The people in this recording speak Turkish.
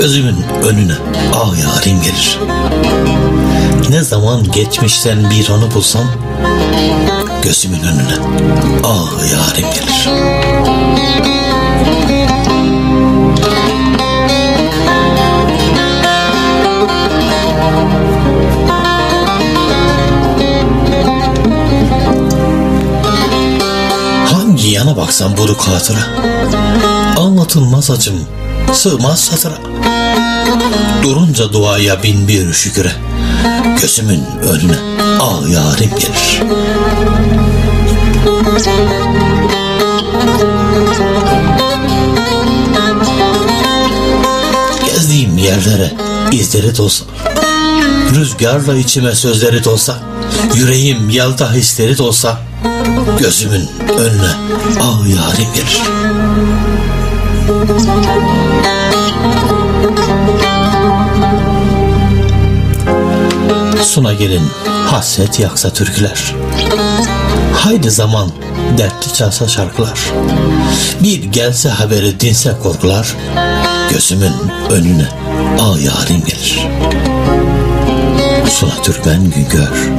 Gözümün önüne ah yarim gelir. Ne zaman geçmişten bir anı bulsam, gözümün önüne ah yarim gelir. Hangi yana baksam buruk hatıra, anlatılmaz acım sığmaz satıra. Durunca duaya bin bir şüküre, gözümün önüne ah yarim gelir. Gezdiğim yerlere izleri dolsa, rüzgarla içime sözleri dolsa, yüreğim yelda hisleri dolsa, gözümün önüne ah yarim gelir. Suna gelin hasret yaksa türküler, haydi zaman dertli çalsa şarkılar. Bir gelse haberi dinse korkular, gözümün önüne ah yarim gelir. Suna Türkmen Güngör.